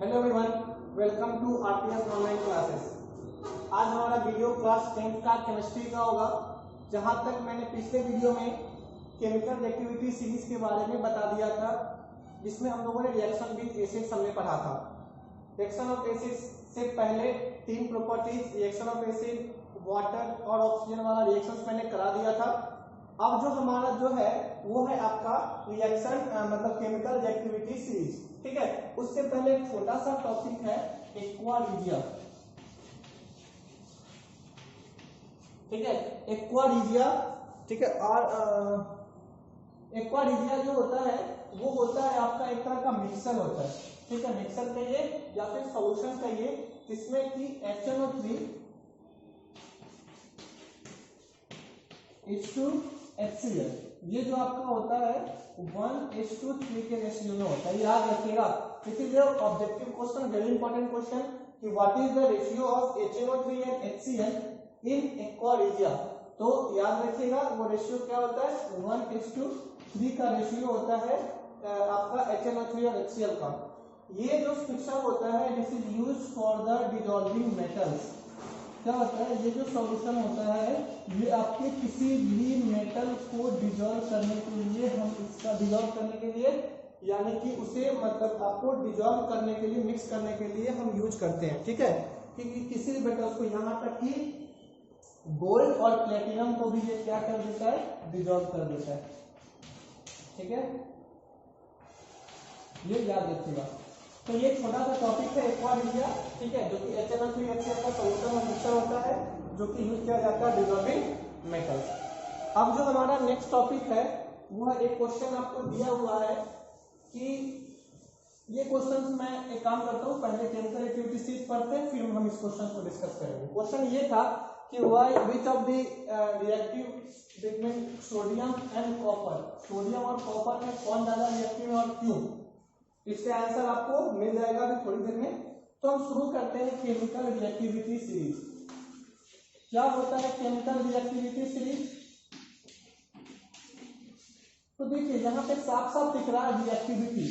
Hello everyone, welcome to RTS online classes. आज हमारा video class 10th का chemistry का होगा। जहां तक मैंने पिछले वीडियो में केमिकल रिएक्टिविटी सीरीज के बारे में बता दिया था, जिसमें हम लोगों ने रिएक्शन विद एसिड्स हमने पढ़ा था। रिएक्शन ऑफ एसिड्स से पहले तीन properties reaction of acid, water और ऑक्सीजन वाला रिएक्शंस मैंने करा दिया था। अब जो हमारा जो है वो है आपका रिएक्शन मतलब केमिकल रिएक्टिविटी सीरीज, ठीक है। उससे पहले एक छोटा सा टॉपिक है एक्वा रिजिया, ठीक है। एक्वा रिजिया, ठीक है। और एक्वा रिजिया जो होता है वो होता है आपका एक तरह का मिक्सर होता है, ठीक है। मिक्सर कहिए या फिर सॉल्यूशन कहिए, जिसमें कि HNO3 HCl ये जो आपका होता है 1:3 के रेशियो में होता है, याद रखिएगा। इसीलिए objective question, very important question, कि what is the ratio of HNO3 and HCl in aqua regia. तो याद रखिएगा वो रेशियो क्या होता है, 1:3 का रेशियो होता है आपका HNO3 और HCl का। ये जो मिक्सचर होता है this is used for the dissolving metals. क्या होता है, ये जो सॉल्यूशन होता है ये आपके किसी भी मेटल को डिसॉल्व करने के लिए, हम इसका डिसॉल्व करने के लिए यानी कि उसे मतलब आपको डिसॉल्व करने के लिए, मिक्स करने के लिए हम यूज करते हैं, ठीक है। क्योंकि किसी भी मेटल्स को, यहाँ तक कि गोल्ड और प्लेटिनम को भी ये क्या कर देता है, डिसॉल्व कर देता है, ठीक है। ये याद रखिएगा। तो ये छोटा सा टॉपिक है एक्वा रिजिया, ठीक है, जो कि HNO3 HCl का सॉल्यूशन और मिक्सचर होता है, जो कि यूज किया जाता है डिसॉल्विंग मेटल्स। अब जो हमारा नेक्स्ट टॉपिक है वो है, एक क्वेश्चन आपको दिया हुआ है कि ये क्वेश्चंस मैं एक काम करता हूँ, पहले केमिकल एक्टिविटी सीरीज पढ़ते हैं, फिर हम इस क्वेश्चन को डिस्कस करेंगे। क्वेश्चन ये था कि why which of the reactive between sodium and copper, sodium और कॉपर में कौन ज्यादा रिएक्टिव है और क्यों। इसका आंसर आपको मिल जाएगा अभी थोड़ी देर में। तो हम शुरू करते हैं केमिकल रिएक्टिविटी सीरीज। क्या होता है केमिकल रिएक्टिविटी सीरीज, तो देखिए यहाँ पे साफ साफ दिख रहा है रिएक्टिविटी,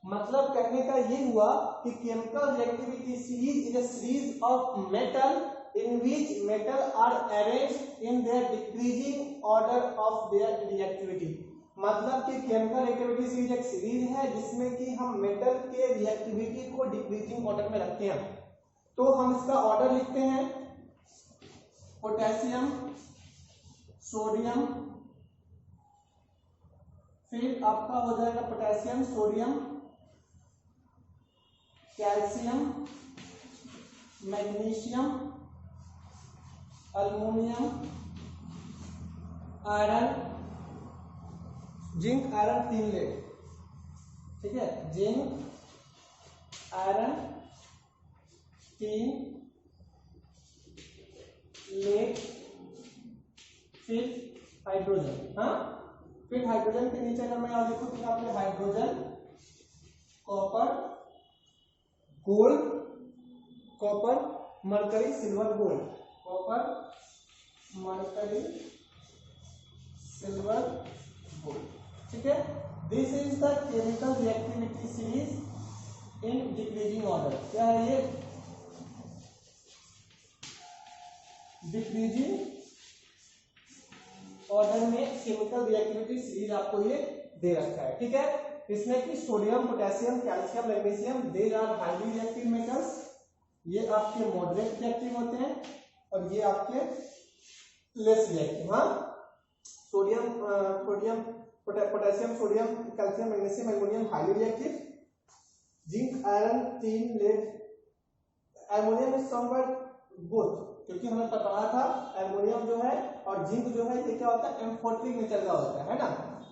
मतलब कहने का ये हुआ कि chemical reactivity series is a series of metal in which metal are arranged in their decreasing order of their reactivity। मतलब कि केमिकल रिएक्टिविटी सीरीज एक सीरीज है जिसमें कि हम मेटल के रिएक्टिविटी को डिक्रीजिंग ऑर्डर में रखते हैं। तो हम इसका ऑर्डर लिखते हैं, पोटेशियम, सोडियम, फिर आपका हो जाएगा potassium, sodium, calcium, magnesium, aluminium, iron, zinc, iron, तीन लेड, ठीक है। जिंक, आयरन, तीन लेड, फिर हाइड्रोजन। हाँ, फिर हाइड्रोजन के नीचे अगर मैं यहाँ लिखूं तो आपने hydrogen, copper, gold, copper, mercury, silver, gold, copper, mercury, silver, gold, ठीक है। This is the chemical reactivity series in decreasing order. क्या है ये, डिक्रीजिंग ऑर्डर में केमिकल रिएक्टिविटी सीरीज आपको ये दे रखा है, ठीक है। इसमें कि sodium, potassium, calcium, magnesium, they are highly reactive metals, ये आपके मॉडरेट रिएक्टिव होते हैं और ये आपके लेस रिएक्टिव। हाँ, sodium, potassium, sodium, calcium, magnesium, aluminium highly reactive, zinc, iron, तीन lead, aluminium is somewhere both, क्योंकि हमें पता था एल्युमिनियम जो है और जिंक जो है ये क्या होता है, एम्फोटेरिक नेचर का होता है ना।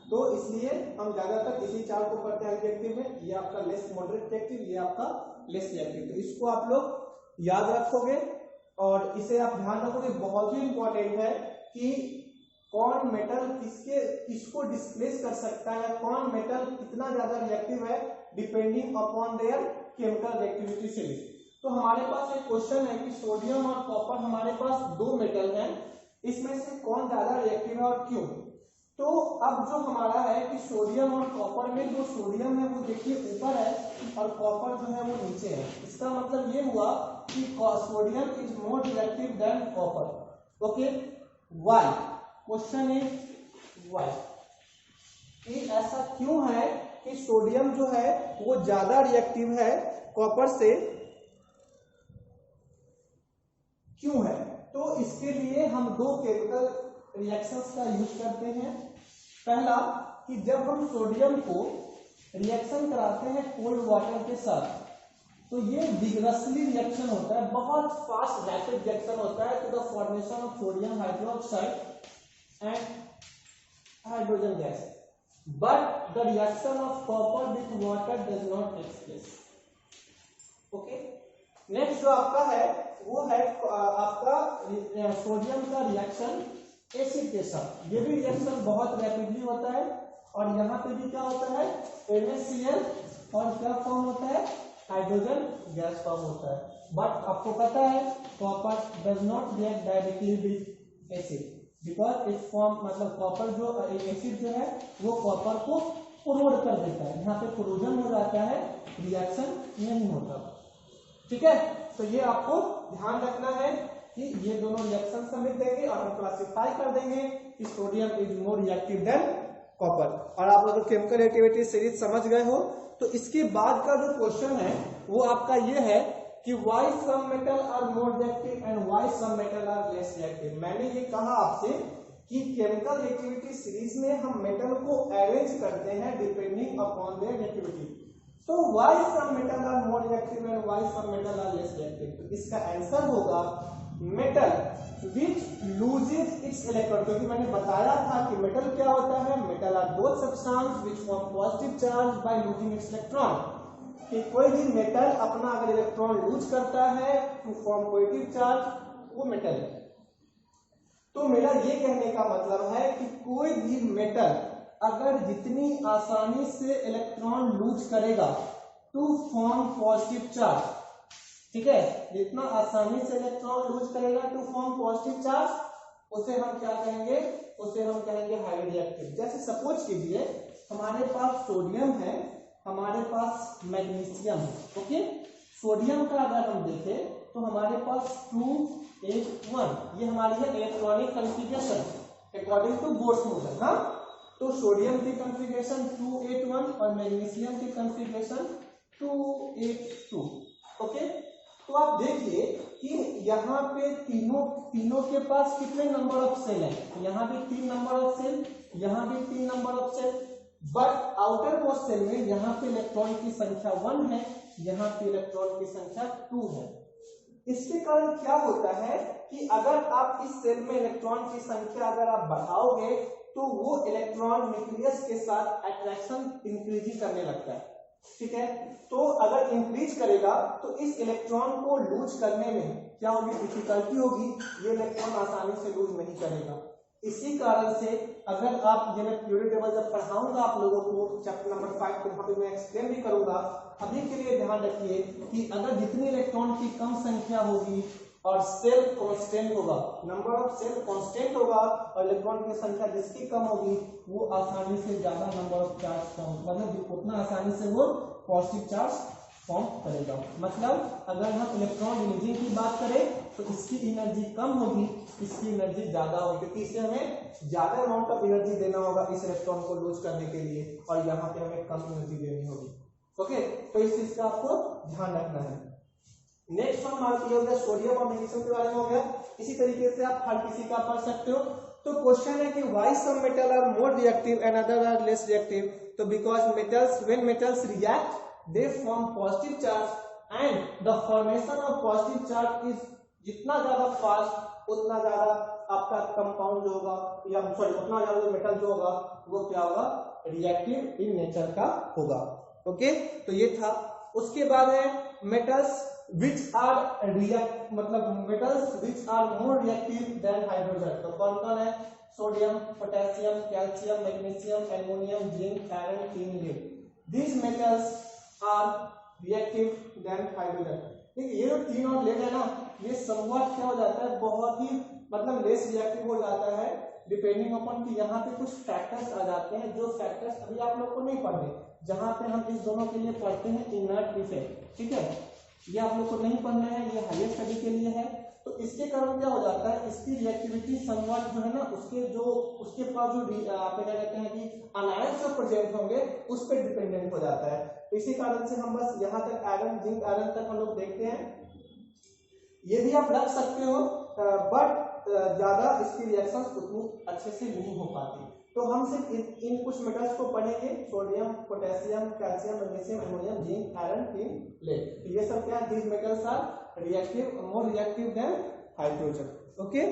तो इसलिए हम ज्यादातर इसी चार को पढ़ते हैं रिएक्टिव में। ये आपका लेस मॉडरेट रिएक्टिव, ये आपका लेस रिएक्टिव। तो इसको आप लोग याद रखोगे और इसे आप ध्यान रखोगे। बहुत ही इंपॉर्टेंट है कि कौन मेटल किसको डिस्प्लेस कर सकता है, कौन मेटल कितना ज्यादा रिएक्टिव है, depending upon there chemical reactivity series. तो हमारे पास एक क्वेश्चन है कि सोडियम और कॉपर हमारे पास दो मेटल हैं, इसमें से कौन ज्यादा रिएक्टिव है और क्यों। तो अब जो हमारा है कि सोडियम और कॉपर में जो सोडियम है वो देखिए ऊपर है और कॉपर जो है वो नीचे है। इसका मतलब ये हुआ कि sodium is more reactive than copper. Okay, why? Question is why, कि ऐसा क्यों है कि सोडियम जो है वो ज्यादा रिएक्टिव है कॉपर से, क्यों है? तो इसके लिए हम दो केमिकल रिएक्शंस का यूज करते हैं। पहला कि जब हम सोडियम को रिएक्शन कराते हैं कोल्ड वाटर के साथ तो ये विगरसली रिएक्शन होता है, बहुत फास्ट रैपिड रिएक्शन होता है to the formation of sodium hydroxide and hydrogen gas, but the reaction of copper with water does not take place. Okay, next जो आपका है वो है आपका सोडियम का रिएक्शन एसिड के साथ। ये भी रिएक्शन बहुत रैपिडली होता है और यहाँ पे भी क्या होता है, NaCl और क्या फॉर्म होता है, हाइड्रोजन गैस फॉर्म होता है। बट आपको पता है copper does not react directly with acid because it form, मतलब कॉपर जो एसिड जो है वो कॉपर को कोरोड कर देता है, यहाँ पे कोरोजन हो जाता है, रिएक्शन नहीं होता। ठीक है, तो ये आपको ध्यान रखना है कि ये दोनों रिएक्शन समिट देंगे और हम क्लासिफाई कर देंगे कि sodium is more reactive than copper. और आप लोग केमिकल एक्टिविटी सीरीज समझ गए हो। तो इसके बाद का जो क्वेश्चन है वो आपका ये है कि why some metal are more reactive and why some metal are less reactive. मैंने ये कहा आपसे कि केमिकल एक्टिविटी सीरीज में हम मेटल को अरेंज करते हैं डिपेंडिंग अपॉन देयर रिएक्टिविटी। तो why some metal are more reactive and why some metal are less reactive, तो इसका आंसर होगा metal which loses its electron. क्योंकि मैंने बताया था कि मेटल क्या होता है, metal are those substance which form positive charge by losing its electron. कि कोई भी मेटल अपना अगर इलेक्ट्रॉन लूज करता है टू फॉर्म पॉजिटिव चार्ज, वो मेटल है। तो मेरा ये कहने का मतलब है कि कोई भी मेटल अगर जितनी आसानी से इलेक्ट्रॉन लूज करेगा टू फॉर्म पॉजिटिव चार्ज, ठीक है, जितना आसानी से इलेक्ट्रॉन लूज करेगा टू फॉर्म पॉजिटिव चार्ज, उसे हम क्या कहेंगे, उसे हम कहेंगे हाईली रिएक्टिव। जैसे सपोज कीजिए हमारे पास सोडियम है, हमारे पास मैग्नीशियम है। ओके, सोडियम का अगर हम देखें तो हमारे पास 281, ये हमारी है electronic configuration according to Bohr's model. हाँ, तो सोडियम की कॉन्फ़िगरेशन 281 और मैग्नीशियम की कॉन्फ़िगरेशन 282। ओके, तो आप देखिए कि यहाँ पे तीनों के पास कितने नंबर ऑफ सेल हैं, यहाँ भी 3 नंबर ऑफ सेल, यहाँ भी 3 number of shell, but outermost shell में यहाँ पे इलेक्ट्रॉन की संख्या 1 है, यहाँ पे इलेक्ट्रॉन की संख्या 2 है। इसके कारण क्या होता है कि अगर आप इस सेल में इलेक्ट्रॉन की संख्या अगर आप बढ़ाओगे तो वो इलेक्ट्रॉन न्यूक्लियस के साथ अट्रैक्शन इंक्रीज करने लगता है। ठीक है, तो अगर इंक्रीज करेगा तो इस इलेक्ट्रॉन को लूज करने में क्या होगी, डिफिकल्टी होगी, ये इलेक्ट्रॉन आसानी से लूज नहीं करेगा। इसी कारण से अगर आप, ये मैं पीरियोडिक टेबल जब पढ़ाऊंगा आप लोगों को चैप्टर नंबर 5 तो वहां पे मैं एक्सप्लेन भी करूंगा। अभी के लिए ध्यान रखिए कि अगर जितनी इलेक्ट्रॉन की कम संख्या होगी और सेल कांस्टेंट होगा, नंबर ऑफ सेल कांस्टेंट होगा और इलेक्ट्रॉन की संख्या जिसकी कम होगी वो आसानी से ज्यादा नंबर ऑफ चार्ज फॉर्म, मतलब उतना आसानी से वो पॉजिटिव चार्ज फॉर्म करेगा। मतलब अगर हम इलेक्ट्रॉन रिलीजिंग की बात करें तो इसकी एनर्जी कम होगी, इसकी एनर्जी ज्यादा होगी, क्योंकि इसे हमें ज्यादा अमाउंट ऑफ एनर्जी देना होगा इस इलेक्ट्रॉन को लूज करने के लिए और यहाँ पे हमें कम एनर्जी देनी होगी। ओके, तो इस चीज का आपको ध्यान रखना है। नेक्स्ट वन हमारा हो गया सोडियम और मैग्नीशियम के बारे में हो गया। इसी तरीके से आप हर किसी का पढ़ सकते हो। तो क्वेश्चन है कि why some metal are more reactive and other are less reactive. तो because metals, when metals react they form positive charge and the formation of positive charge is, जितना ज्यादा फास्ट उतना ज्यादा आपका कंपाउंड जो होगा या सॉरी उतना ज्यादा मेटल जो होगा वो क्या होगा, रिएक्टिव इन नेचर का होगा। ओके, तो ये था। उसके बाद है मेटल्स which are react, मतलब metals which are more reactive than hydrogen। तो कौन कौन है, sodium, potassium, calcium, magnesium, aluminium, zinc, iron, tin, lead. These metals are reactive than hydrogen। ठीक है, ये जो टिन और लीड है ना, ये समवट क्या हो जाता है, बहुत ही मतलब लेस रिएक्टिव हो जाता है डिपेंडिंग अपॉन कि यहाँ पे कुछ फैक्टर्स आ जाते हैं, जो फैक्टर्स अभी आप लोग को नहीं पढ़ने, जहाँ पे हम इस दोनों के लिए पढ़ते हैं इनर्ट इफेक्ट, ठीक है, ये आप लोग को नहीं पढ़ना है, ये हायर स्टडी के लिए है। तो इसके कारण क्या हो जाता है, इसकी रिएक्टिविटी समवट जो है ना, उसके पास जो आप क्या कहते हैं कि अनायंस जो प्रेजेंट होंगे उस पर डिपेंडेंट हो जाता है। तो इसी कारण से हम बस यहाँ तक आयरन जिंक आयरन तक हम लोग देखते हैं। ये भी आप रख सकते हो, बट ज्यादा इसकी रिएक्शन उतनी अच्छे से नहीं हो पाती। तो हम सिर्फ इन कुछ मेटल्स को पढ़ेंगे, sodium, potassium, calcium, magnesium, ammonium, zinc, iron, tin, lead. ये सब क्या है, these metals are reactive, more reactive than hydrogen. Okay,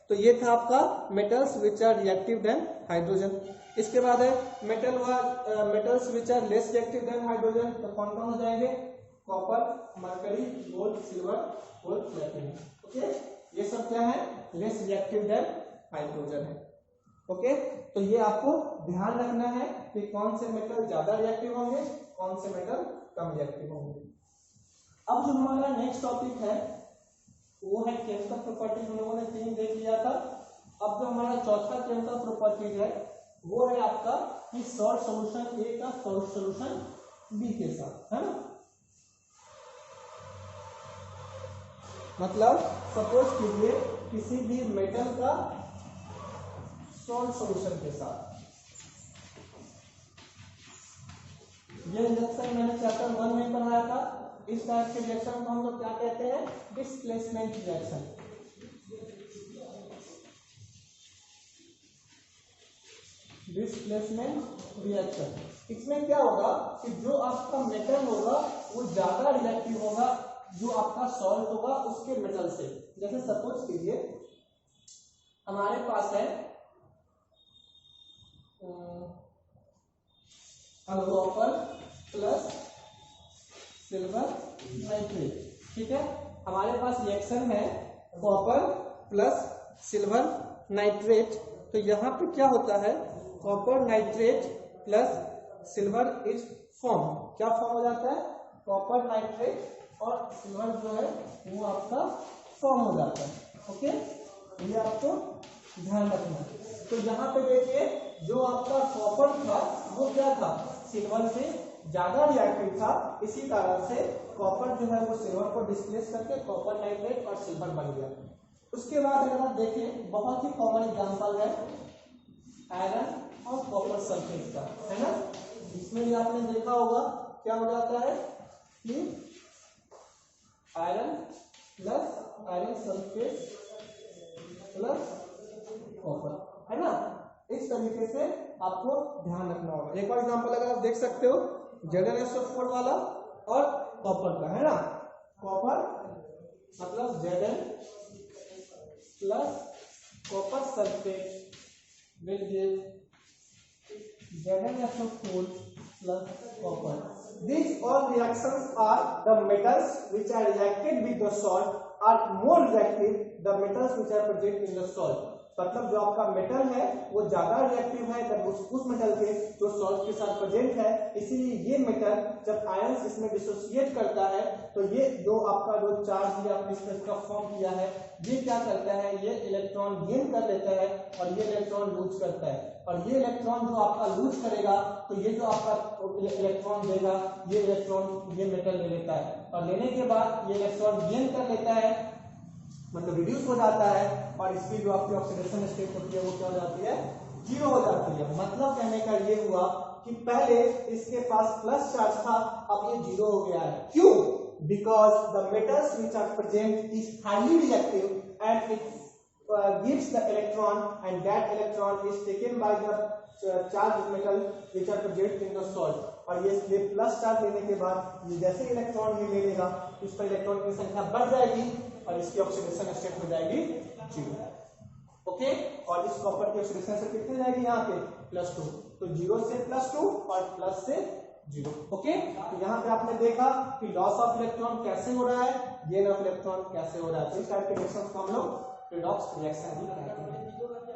तो ये था आपका metals which are reactive than hydrogen. इसके बाद है metals which are less reactive than hydrogen. तो कौन कौन हो जाएंगे, कॉपर, मरकरी, गोल्ड, सिल्वर और प्लेटिनम। ओके, ये सब क्या है, लेस रिएक्टिव देन हाइड्रोजन है। ओके, तो ये आपको ध्यान रखना है कि कौन से मेटल ज्यादा रिएक्टिव होंगे, कौन से मेटल कम रिएक्टिव होंगे। अब जो हमारा नेक्स्ट टॉपिक है वो है केमिकल प्रॉपर्टीज। हम लोगों ने 3 देख लिया था। अब जो हमारा चौथा केमिकल प्रॉपर्टीज है वो है आपका कि सॉल्ट सॉल्यूशन ए का सॉल्ट सॉल्यूशन बी के साथ, है ना। मतलब सपोज कीजिए किसी भी मेटल का सॉल्ट सॉल्यूशन के साथ, ये रिएक्शन मैंने चैप्टर 1 में पढ़ाया था। इस टाइप के रिएक्शन को हम लोग क्या कहते हैं, डिस्प्लेसमेंट रिएक्शन। डिस्प्लेसमेंट रिएक्शन, इसमें क्या होगा कि जो आपका मेटल होगा वो ज्यादा रिएक्टिव होगा जो आपका सॉल्ट होगा उसके मेटल से। जैसे सपोज कीजिए हमारे पास है कॉपर प्लस सिल्वर नाइट्रेट, ठीक है। हमारे पास रिएक्शन है कॉपर प्लस सिल्वर नाइट्रेट। तो यहाँ पे क्या होता है, copper nitrate plus silver is form, क्या फॉर्म हो जाता है, कॉपर नाइट्रेट और सिल्वर जो है वो आपका फॉर्म हो जाता है। ओके, ये आपको ध्यान रखना है। तो यहाँ पे देखिए जो आपका कॉपर था वो क्या था, सिल्वर से ज्यादा रिएक्टिव था, इसी कारण से कॉपर जो है वो सिल्वर को डिस्प्लेस करके कॉपर नाइट्रेट और सिल्वर बन गया। उसके बाद अगर आप देखें बहुत ही कॉमन एग्जांपल है आयरन और कॉपर सल्फेट का, है ना। इसमें भी आपने देखा होगा क्या हो जाता है कि iron plus iron sulphate plus copper, है ना। इस तरीके से आपको ध्यान रखना होगा। एक और एग्जांपल अगर आप देख सकते हो ZnSO4 वाला और कॉपर का, है ना। कॉपर मतलब Zn plus copper sulphate will give ZnSO4 plus copper. These all reactions are the metals which are reacted with the salt are more reactive the metals which are present in the salt. मतलब जो आपका metal है वो ज्यादा reactive है तब उस metal के जो सॉल्ट के साथ प्रेजेंट है। इसीलिए ये मेटल जब आयंस इसमें डिसोसिएट करता है तो ये जो आपका जो चार्ज या इसका फॉर्म किया है ये क्या करता है, ये इलेक्ट्रॉन गेन कर लेता है और ये इलेक्ट्रॉन लूज करता है। और ये इलेक्ट्रॉन जो आपका लूज करेगा तो ये जो आपका इलेक्ट्रॉन देगा ये इलेक्ट्रॉन ये मेटल ले लेता है और लेने के बाद ये इलेक्ट्रॉन गेन कर लेता है, मतलब रिड्यूस हो जाता है और इसकी जो आपकी ऑक्सीडेशन स्टेट होती है वो क्या हो जाती है, जीरो हो जाती है। मतलब कहने का ये हुआ कि पहले इसके पास प्लस चार्ज था, अब ये जीरो हो गया है। क्यों? Because the metals which are present is highly reactive and it gives the electron and that electron is taken by the charged metal which are present in the salt। और ये plus charge लेने के बाद ये जैसे electron ये ले लेगा इस पर इलेक्ट्रॉन की संख्या बढ़ जाएगी और इसकी ऑक्सीडेशन स्टेट हो जाएगी जीरो। ओके, और इस कॉपर की ऑक्सीडेशन स्टेट कितने जाएगी यहाँ पे +2, तो जीरो से +2 और प्लस से जीरो। ओके, तो यहाँ पे आपने देखा कि लॉस ऑफ इलेक्ट्रॉन कैसे हो रहा है, गेन ऑफ इलेक्ट्रॉन कैसे हो रहा है। इस टाइप के रिएक्शंस को हम लोग रिडॉक्स रिएक्शन भी कहते हैं।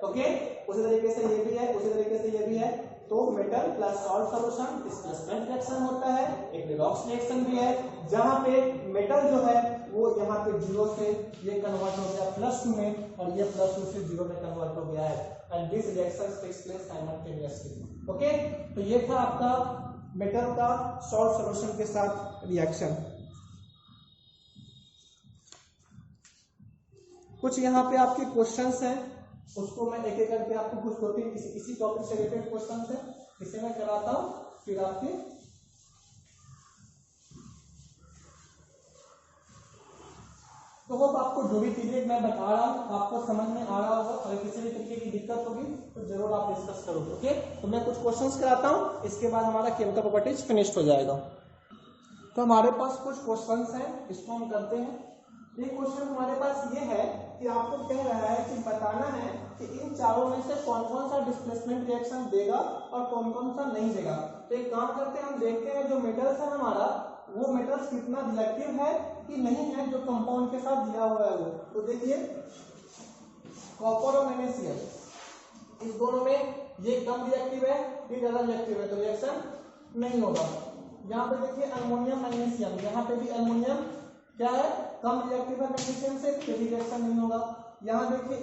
ओके, उसी तरीके से ये भी है, उसी तरीके से ये भी है। तो metal plus salt solution displacement reaction होता है, एक रिडॉक्स रिएक्शन भी है जहां पे मेटल जो है वो यहाँ पे जीरो से ये कन्वर्ट हो गया +2 में और ये +2 से जीरो में कन्वर्ट हो गया है। And this reaction takes place simultaneously. Okay, तो ये था आपका मेटल का सॉल्ट सॉल्यूशन के साथ रिएक्शन। कुछ यहाँ पे आपके क्वेश्चंस हैं, उसको मैं एक एक करके आपको कुछ 2-3 इसी टॉपिक से रिलेटेड क्वेश्चंस है, इसे मैं कराता हूँ, फिर आपके तो होप आपको जो भी पीरियड मैं बता रहा हूँ आपको समझ में आ रहा होगा। अगर किसी भी तरीके की दिक्कत होगी तो जरूर आप डिस्कस करोगे। ओके, तो मैं कुछ क्वेश्चंस कराता हूँ, इसके बाद हमारा केमिकल प्रॉपर्टीज फिनिश्ड हो जाएगा। तो हमारे पास कुछ क्वेश्चंस हैं, इसको हम करते हैं। ये क्वेश्चन हमारे पास ये है कि आपको कह रहा है कि बताना है कि इन चारों में से कौन कौन सा डिस्प्लेसमेंट रिएक्शन देगा और कौन कौन सा नहीं देगा। तो एक काम करते हैं, हम देखते हैं जो मेटल्स है हमारा, वो मेटल्स कितना रिएक्टिव है कि नहीं है, जो कंपाउंड के साथ दिया हुआ है वो। तो देखिए कॉपर और मैग्नीशियम, इस दोनों में ये कम रिएक्टिव है, ये ज्यादा रिएक्टिव है, तो रिएक्शन नहीं होगा। यहाँ पे देखिए अल्मोनियम मैग्नीशियम, यहाँ पे भी अल्मोनियम क्या है, कम रिएक्टिव है मैग्नीशियम से, फिर रिएक्शन नहीं होगा। यहाँ देखिए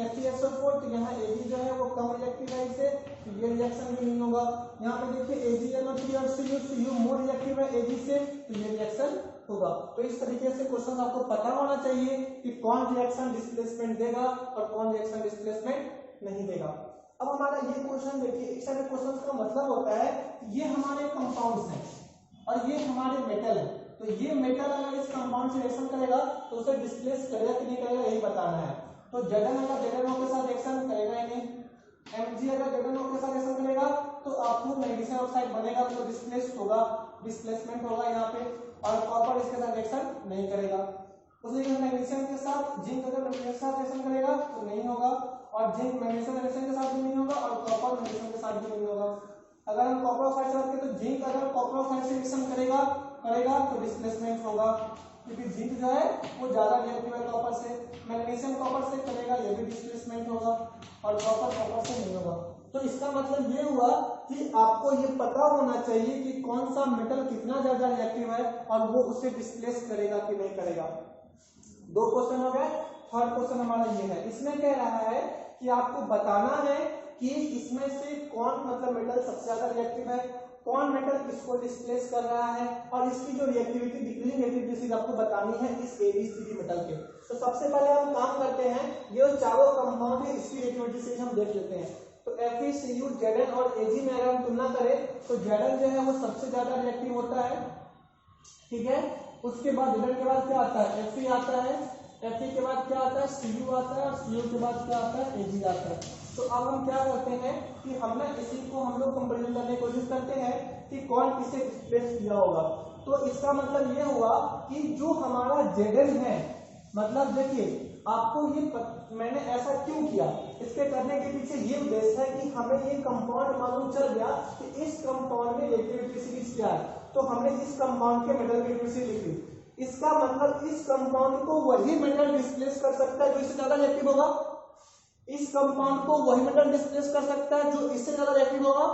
AgFeSO4, तो यहाँ Ag जो है वो कम रिएक्टिव है इससे, तो ये रिएक्शन भी नहीं होगा। यहाँ पे देखिए AgNO3 और Cu मोर रिएक्टिव है Ag से, तो ये रिएक्शन होगा। तो इस तरीके से क्वेश्चन आपको पता होना चाहिए कि कौन रिएक्शन डिस्प्लेसमेंट देगा और कौन रिएक्शन डिस्प्लेसमेंट नहीं देगा। अब हमारा ये क्वेश्चन देखिए, इस तरह क्वेश्चन का मतलब होता है ये हमारे कंपाउंड्स हैं और ये हमारे मेटल है, तो ये मेटल अगर इस कंपाउंड से रिएक्शन करेगा तो उसे डिस्प्लेस करेगा कि नहीं करेगा, यही बताना है। तो Zn अगर ZnO के साथ रिएक्शन करेगा या नहीं, Mg अगर ZnO के साथ रिएक्शन करेगा तो आपको मैग्नीशियम ऑक्साइड बनेगा, तो डिस्प्लेस होगा, डिस्प्लेसमेंट होगा यहाँ पे, और कॉपर इसके साथ रिएक्शन नहीं करेगा। उसी तरह मैग्नीशियम के साथ जिंक अगर मैग्नीशियम के साथ रिएक्शन करेगा तो नहीं होगा, और जिंक मैग्नीशियम रिएक्शन के साथ भी नहीं होगा, और कॉपर मैग्नीशियम के साथ भी नहीं होगा। अगर हम कॉपर ऑक्साइड से रखें तो जिंक अगर कॉपर ऑक्साइड से रिएक्शन करेगा तो डिस्प्लेसमेंट होगा, क्योंकि जिंक जो है वो ज्यादा रिएक्टिव है कॉपर से। मैग्नीशियम कॉपर से करेगा, ये भी डिस्प्लेसमेंट होगा, और कॉपर से नहीं होगा। तो इसका मतलब ये हुआ कि आपको ये पता होना चाहिए कि कौन सा मेटल कितना ज्यादा रिएक्टिव है और वो उसे डिस्प्लेस करेगा कि नहीं करेगा। 2 क्वेश्चन हो गए। थर्ड क्वेश्चन हमारा ये है, इसमें कह रहा है कि आपको बताना है कि इसमें से कौन मतलब मेटल सबसे ज्यादा रिएक्टिव है, कौन मेटल किसको डिस्प्लेस कर रहा है, और इसकी जो रिएक्टिविटी डिक्रीजिंग रिएक्टिविटी आपको बतानी है इस ABCD मेटल के। तो सबसे पहले हम काम करते हैं, ये चारों कंपाउंड है इसकी रिएक्टिविटी से हम देख लेते हैं। तो FeCu Zn और Ag में अगर हम तुलना करें तो Zn जो है वो सबसे ज्यादा रिएक्टिव होता है, ठीक है। उसके बाद Zn के बाद क्या आता है, Fe आता है, Fe के बाद क्या आता है, Cu आता है, और Cu के बाद क्या आता है, Ag आता है। तो अब हम क्या करते हैं कि हम ना इसी को हम लोग कंपेरिजन करने की कोशिश करते हैं कि कौन किसे डिस्प्लेस किया होगा। तो इसका मतलब ये हुआ कि जो हमारा Zn है, मतलब देखिए आपको ये मैंने ऐसा क्यों किया, इसके करने के पीछे ये उद्देश्य है कि हमें ये कंपाउंड मालूम चल गया कि इस कंपाउंड में रिएक्टिविटी सीरीज क्या है, तो हमने इस कंपाउंड के मेटल की रिएक्टिविटी लिखी। इसका मतलब इस कंपाउंड को वही मेटल डिस्प्लेस कर सकता है जो इससे ज्यादा रिएक्टिव होगा, इस कंपाउंड को वही मेटल डिस्प्लेस कर सकता है जो इससे ज्यादा रिएक्टिव होगा,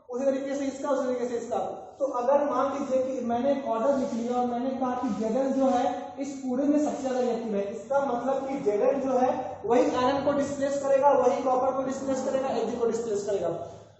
उसी तरीके से इसका, उसी तरीके से इसका। तो अगर मान लीजिए कि मैंने एक ऑर्डर लिख लिया और मैंने कहा कि Zn जो है इस पूरे में सबसे ज्यादा रिएक्टिव है, इसका मतलब कि Zn जो है वही आयरन को डिस्प्लेस करेगा, वही कॉपर को डिस्प्लेस करेगा, Ag को डिस्प्लेस करेगा,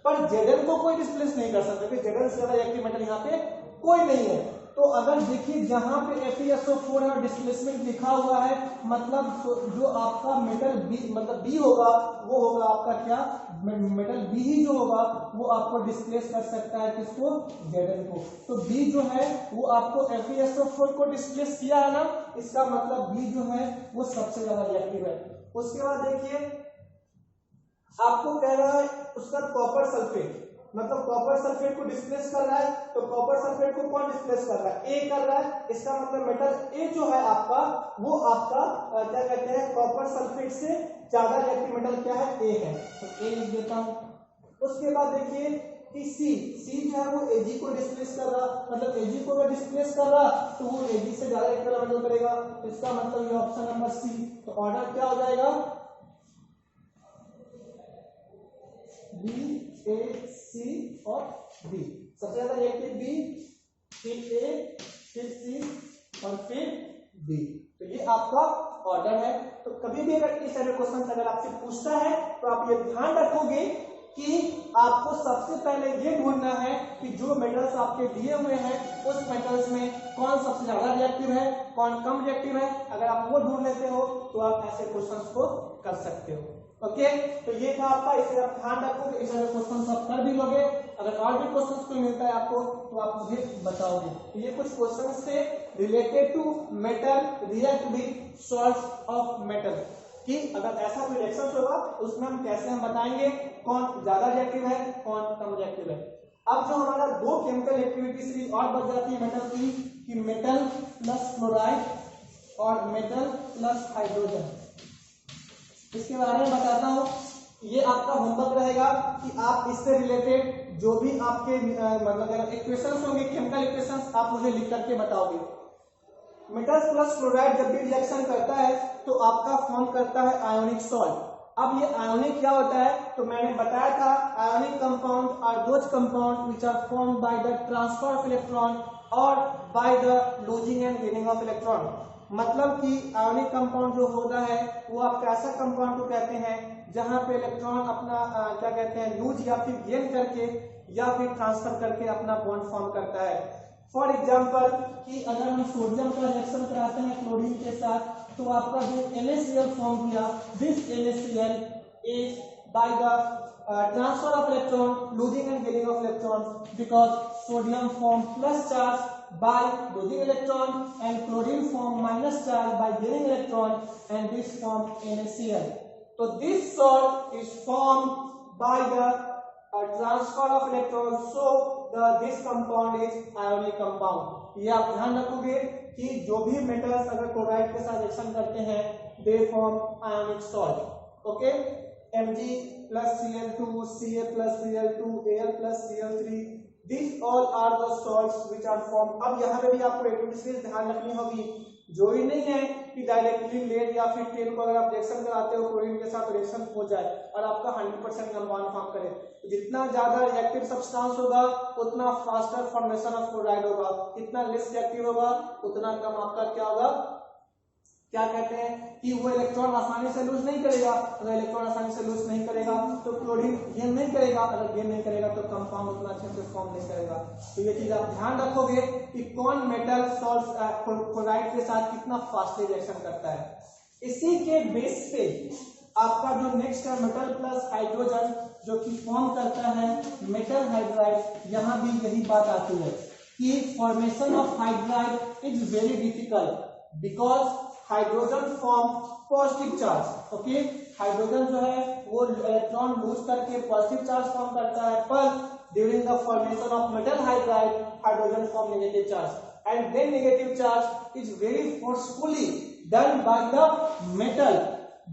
पर Zn को कोई डिस्प्लेस नहीं कर सकता क्योंकि Zn से ज्यादा रिएक्टिव मेटल यहाँ पे कोई नहीं है। तो अगर देखिए जहां पे FeSO4 है और डिस्प्लेसमेंट लिखा हुआ है, मतलब जो आपका मेटल B मतलब B होगा वो होगा आपका क्या, मेटल B ही जो होगा वो आपको डिस्प्लेस कर सकता है किसको, Zn को। तो B जो है वो आपको FeSO4 को डिस्प्लेस किया है ना, इसका मतलब B जो है वो सबसे ज्यादा रिएक्टिव है। उसके बाद देखिए आपको कह रहा है उसका कॉपर सल्फेट, मतलब कॉपर सल्फेट को डिस्प्लेस कर रहा है, तो कॉपर सल्फेट को कौन डिस्प्लेस कर रहा है, A कर रहा है। इसका मतलब मेटल A जो है आपका वो आपका क्या कहते हैं, कॉपर सल्फेट से ज्यादा रिएक्टिव मेटल क्या है, A है, तो A लिख देता हूं। उसके बाद देखिए कि C जो है वो Ag को डिस्प्लेस कर रहा, मतलब Ag को अगर डिस्प्लेस कर रहा तो वो Ag से ज्यादा रिएक्टिव मेटल करेगा, इसका मतलब ये ऑप्शन नंबर C। तो ऑर्डर क्या हो जाएगा, B A C और B, सबसे ज्यादा रिएक्टिव B, फिर A, फिर C और फिर B। तो ये आपका ऑर्डर है। तो तो कभी भी अगर इस तरह क्वेश्चन अगर आपसे पूछता है तो आप ये ध्यान रखोगे कि आपको सबसे पहले ये ढूंढना है कि जो मेटल्स आपके दिए हुए हैं उस मेटल्स में कौन सबसे ज्यादा रिएक्टिव है, कौन कम रिएक्टिव है। अगर आप वो ढूंढ लेते हो तो आप ऐसे क्वेश्चंस को कर सकते हो। ओके, तो ये था आपका, इसे आप ध्यान रखोगे, इस तरह क्वेश्चन आप कर भी लोगे। अगर और भी क्वेश्चंस कोई मिलता है आपको तो आप मुझे बताओगे। तो ये कुछ क्वेश्चंस थे related to metal react with salts of metal, कि अगर ऐसा कोई रिएक्शन होगा उसमें हम कैसे हम बताएंगे कौन ज्यादा रिएक्टिव है, कौन कम रिएक्टिव है। अब जो हमारा दो केमिकल एक्टिविटी सीरीज और बच जाती है मेटल की, कि मेटल प्लस क्लोराइड और मेटल प्लस हाइड्रोजन। इसके बारे में बताता हूं। ये आपका होमवर्क रहेगा कि आप इससे रिलेटेड जो भी आपके मतलब इक्वेशंस होंगे, केमिकल इक्वेशंस, आप मुझे लिख करके बताओगे। मेटल प्लस क्लोराइड जब भी रिएक्शन करता है तो आपका फॉर्म करता है आयोनिक सॉल्ट। अब ये आयोनिक क्या होता है, तो मैंने बताया था ionic compound are those compound which are formed by the transfer of electron और by the losing and gaining of electron. मतलब कि आयोनिक कंपाउंड जो होता है वो आप ऐसा कंपाउंड को कहते हैं जहां पे इलेक्ट्रॉन अपना क्या कहते हैं लूज या फिर गेन करके या फिर ट्रांसफर करके अपना बॉन्ड फॉर्म करता है। फॉर एग्जाम्पल कि अगर हम सोडियम का रिएक्शन कराते हैं क्लोरीन के साथ तो आपका जो NaCl फॉर्म किया, this NaCl is by the transfer of electron, losing and gaining of electron, because sodium form plus charge by losing electron and chlorine form minus charge by gaining electron, and this form NaCl. So this salt is formed by the transfer of electrons, so this compound is ionic compound. ये आप ध्यान रखोगे कि जो भी metals अगर chloride के साथ रिएक्शन करते हैं they form ionic salt. Okay, Mg plus Cl2, Ca plus Cl2, Al plus Cl3, these all are the salts which are formed. अब यहाँ पे भी आपको एक्टिविटी सीरीज ध्यान रखनी होगी। जो ही नहीं है कि डायरेक्टली लेड या फिर टेन को अगर आप रिएक्शन कराते हो क्लोरीन के साथ रिएक्शन हो जाए और आपका 100% कंपाउंड फॉर्म करे, तो जितना ज्यादा रिएक्टिव सब्सटेंस होगा उतना फास्टर फॉर्मेशन ऑफ क्लोराइड होगा, जितना लेस रिएक्टिव होगा उतना कम आपका क्या होगा, क्या कहते हैं कि वो इलेक्ट्रॉन आसानी से लूज नहीं करेगा। अगर इलेक्ट्रॉन आसानी से लूज नहीं करेगा तो क्लोरीन गेन नहीं करेगा, अगर गेन नहीं करेगा तो कंपाउंड उतना अच्छे से फॉर्म नहीं करेगा। तो ये चीज आप ध्यान रखोगे कि कौन मेटल सॉल्ट क्लोराइड के साथ कितना फास्टली रिएक्शन करता है। इसी के बेस पे आपका जो नेक्स्ट है मेटल प्लस हाइड्रोजन जो कि फॉर्म करता है मेटल हाइड्राइड। यहाँ भी यही बात आती है कि formation of hydride is very difficult because hydrogen form positive charge. Okay, hydrogen जो है वो इलेक्ट्रॉन लूज करके पॉजिटिव चार्ज फॉर्म करता है, पर during the formation of metal hydride hydrogen form negative charge and then negative charge is very forcefully done by the metal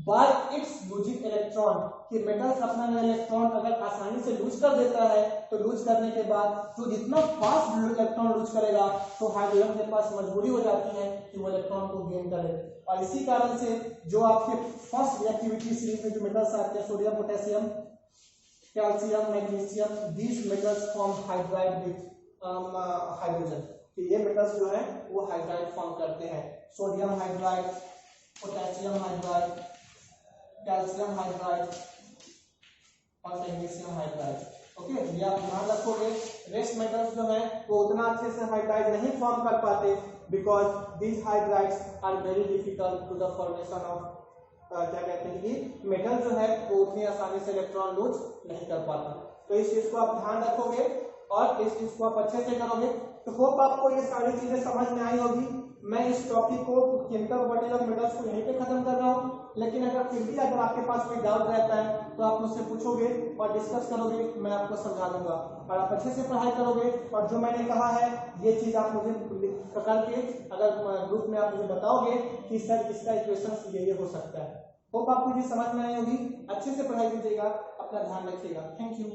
by its losing electron. कि metals अपना electron अगर आसानी से loose कर देता है तो लूज करने के बाद तो जितना फास्ट इलेक्ट्रॉन लूज करेगा तो हाइड्रोजन के पास मजबूरी हो जाती है कि वो इलेक्ट्रॉन को गेन करे। और इसी कारण से जो आपके फर्स्ट रिएक्टिविटी सीरीज में जो मेटल्स आते हैं sodium, potassium, calcium, magnesium, these metals form hydride with hydrogen. ये मेटल्स जो है वो हाइड्राइड फॉर्म करते हैं, sodium hydride, potassium hydride, calcium hydride और मैग्नीशियम हाइड्राइड। ओके, ये आप ध्यान रखोगे। रेस्ट मेटल्स जो है वो उतना अच्छे से हाइड्राइड नहीं फॉर्म कर पाते because these hydrides are very difficult to the formation of क्या कहते हैं कि मेटल जो है वो उतनी आसानी से इलेक्ट्रॉन लूज नहीं कर पाता। तो इस चीज को आप ध्यान रखोगे और इस चीज को आप अच्छे से करोगे। तो होप आपको ये सारी चीजें समझ में आई होगी। मैं इस टॉपिक को केमिकल प्रॉपर्टीज ऑफ मेटल्स को यहीं पे खत्म कर रहा हूँ, लेकिन अगर फिर भी अगर आपके पास कोई डाउट रहता है तो आप मुझसे पूछोगे और डिस्कस करोगे, मैं आपको समझा दूंगा और आप अच्छे से पढ़ाई करोगे। और जो मैंने कहा है ये चीज आप मुझे करके अगर ग्रुप में आप मुझे बताओगे कि सर इसका इक्वेशन ये हो सकता है। होप आपको ये समझ में आई होगी। अच्छे से पढ़ाई कीजिएगा, अपना ध्यान रखिएगा। Thank you.